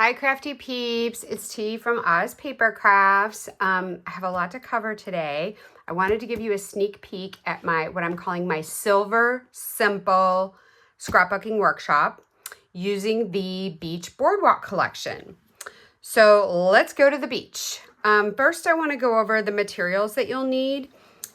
Hi crafty peeps, it's T from Oz Paper Crafts. I have a lot to cover today. I wanted to give you a sneak peek at what I'm calling my Silver Simple Scrapbooking Workshop using the Beach Boardwalk collection. So let's go to the beach. First I want to go over the materials that you'll need.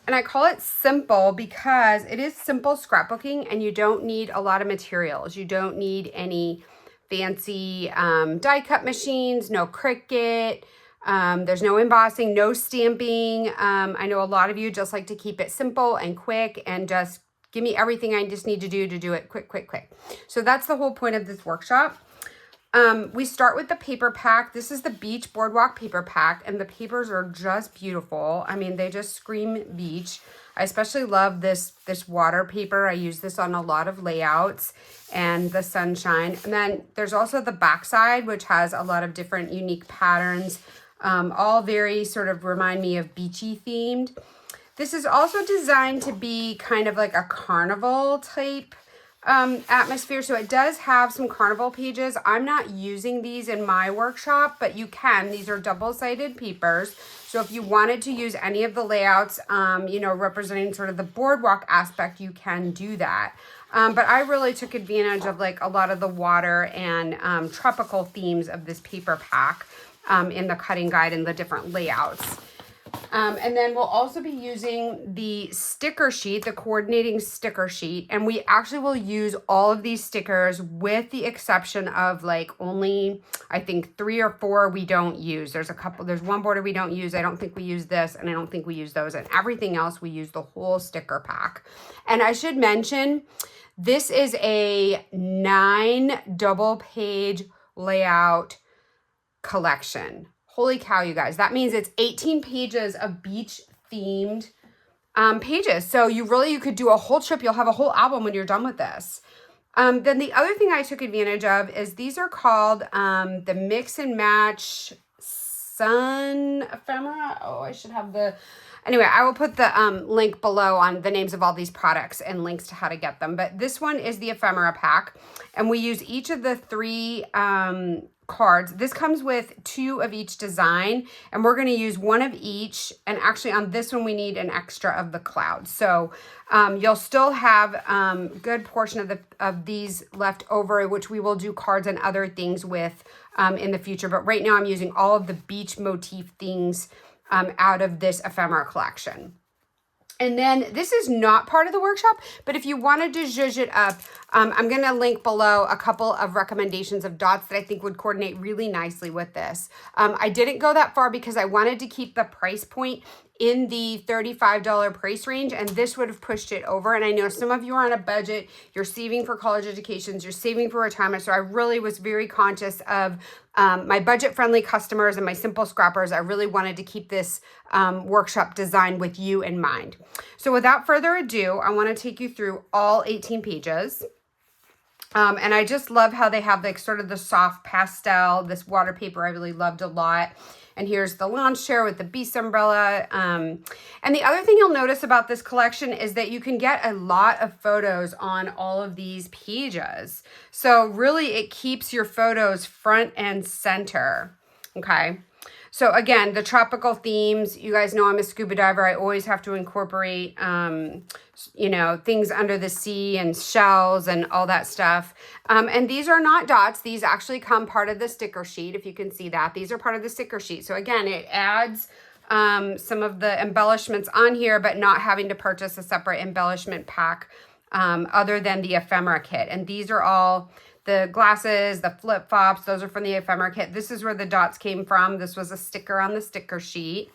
And I call it simple because it is simple scrapbooking and you don't need a lot of materials. You don't need any fancy die cut machines, no Cricut, there's no embossing, no stamping. I know a lot of you just like to keep it simple and quick and just give me everything I just need to do it quick. So that's the whole point of this workshop. We start with the paper pack. This is the Beach Boardwalk paper pack, and the papers are just beautiful. I mean, they just scream beach. I especially love this water paper. I use this on a lot of layouts and the sunshine. And then there's also the back side, which has a lot of different unique patterns, all very sort of remind me of beachy themed. This is also designed to be kind of like a carnival type atmosphere. So it does have some carnival pages. I'm not using these in my workshop, but you can. These are double-sided papers. So if you wanted to use any of the layouts, you know, representing sort of the boardwalk aspect, you can do that. But I really took advantage of like a lot of the water and tropical themes of this paper pack in the cutting guide and the different layouts. And then we'll also be using the sticker sheet, the coordinating sticker sheet, and we actually will use all of these stickers with the exception of like only, I think 3 or 4 we don't use. There's one border we don't use. I don't think we use this, and I don't think we use those, and everything else we use the whole sticker pack. And I should mention, this is a 9 double page layout collection. Holy cow, you guys. That means it's 18 pages of beach themed pages. So you could do a whole trip. You'll have a whole album when you're done with this. Then the other thing I took advantage of is these are called the Mix and Match Sun Ephemera. Oh, I should have anyway, I will put the link below on the names of all these products and links to how to get them. But this one is the ephemera pack. And we use each of the 3 cards. This comes with 2 of each design, and we're going to use 1 of each. And actually on this one, we need an extra of the cloud. So you'll still have good portion of these left over, which we will do cards and other things with in the future. But right now I'm using all of the beach motif things out of this ephemera collection. And then this is not part of the workshop, but if you wanted to zhuzh it up, I'm going to link below a couple of recommendations of dots that I think would coordinate really nicely with this. I didn't go that far because I wanted to keep the price point in the $35 price range, and this would have pushed it over. And I know some of you are on a budget, you're saving for college educations, you're saving for retirement. So I really was very conscious of my budget-friendly customers and my simple scrappers. I really wanted to keep this workshop designed with you in mind. So without further ado, I want to take you through all 18 pages. And I just love how they have like sort of the soft pastel, this water paper I really loved a lot. And here's the lounge chair with the beast umbrella. And the other thing you'll notice about this collection is that you can get a lot of photos on all of these pages. So really it keeps your photos front and center, okay? So again, the tropical themes, you guys know I'm a scuba diver. I always have to incorporate, you know, things under the sea and shells and all that stuff. And these are not dots. These actually come part of the sticker sheet, if you can see that. These are part of the sticker sheet. So again, it adds some of the embellishments on here, but not having to purchase a separate embellishment pack other than the ephemera kit. And these are all the glasses, the flip-flops, those are from the ephemera kit. This is where the dots came from. This was a sticker on the sticker sheet.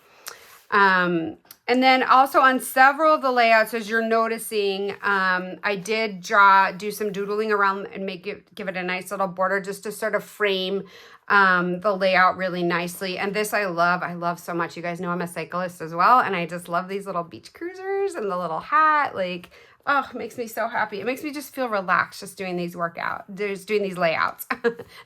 And then also on several of the layouts, as you're noticing, I did do some doodling around and give it a nice little border just to sort of frame the layout really nicely. And this I love so much. You guys know I'm a cyclist as well, and I just love these little beach cruisers and the little hat. Like, oh, it makes me so happy. It makes me just feel relaxed just doing these doing these layouts,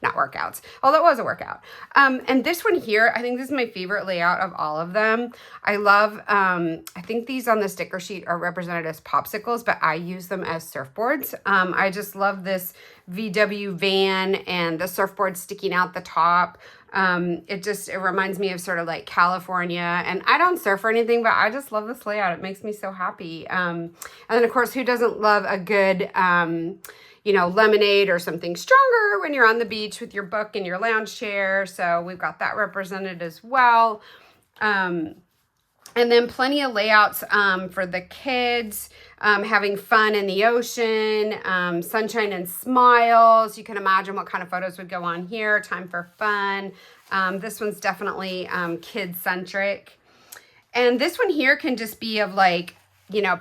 not workouts, although it was a workout. And this one here, I think this is my favorite layout of all of them. I love, I think these on the sticker sheet are represented as popsicles, but I use them as surfboards. I just love this VW van and the surfboard sticking out the top. It reminds me of sort of like California, and I don't surf or anything, but I just love this layout. It makes me so happy. And then of course, who doesn't love a good, lemonade or something stronger when you're on the beach with your book and your lounge chair. So we've got that represented as well. And then plenty of layouts for the kids, having fun in the ocean, sunshine and smiles. You can imagine what kind of photos would go on here. Time for fun. This one's definitely kid-centric. And this one here can just be of like,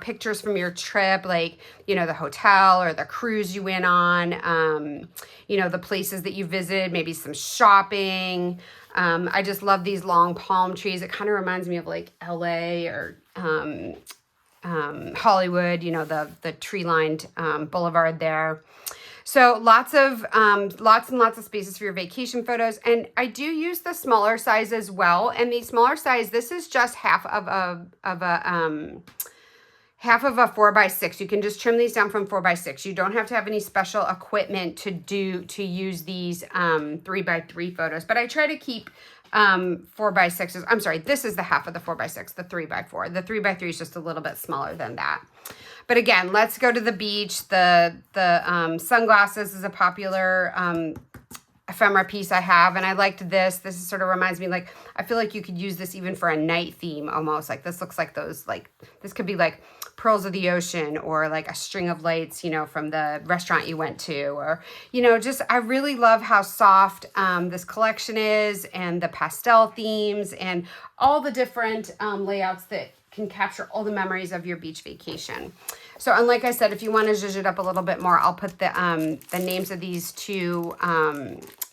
pictures from your trip, like, the hotel or the cruise you went on, the places that you visited, maybe some shopping. I just love these long palm trees. It kind of reminds me of like LA or Hollywood, the tree-lined boulevard there. So lots and lots of spaces for your vacation photos. And I do use the smaller size as well. And the smaller size, this is just half of a 4x6. You can just trim these down from 4x6. You don't have to have any special equipment to use these 3x3 photos. But I try to keep 4x6s. I'm sorry, this is the half of the 4x6, the 3x4. The 3x3 is just a little bit smaller than that. But again, let's go to the beach. The sunglasses is a popular ephemera piece I have, and I liked this. This sort of reminds me, like, I feel like you could use this even for a night theme almost. Like this looks like those, like, this could be like pearls of the ocean or like a string of lights, from the restaurant you went to, or, just, I really love how soft this collection is, and the pastel themes and all the different layouts that can capture all the memories of your beach vacation. So, and like I said, if you want to zhuzh it up a little bit more, I'll put the names of these two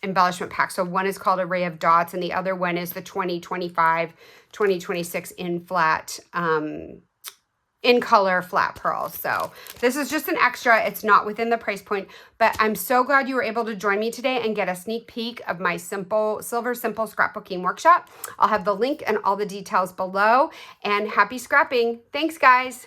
embellishment packs. So one is called Array of Dots, and the other one is the 2025-2026 in color flat pearls. So this is just an extra. It's not within the price point, but I'm so glad you were able to join me today and get a sneak peek of my Silver Simple scrapbooking workshop. I'll have the link and all the details below, and happy scrapping. Thanks, guys.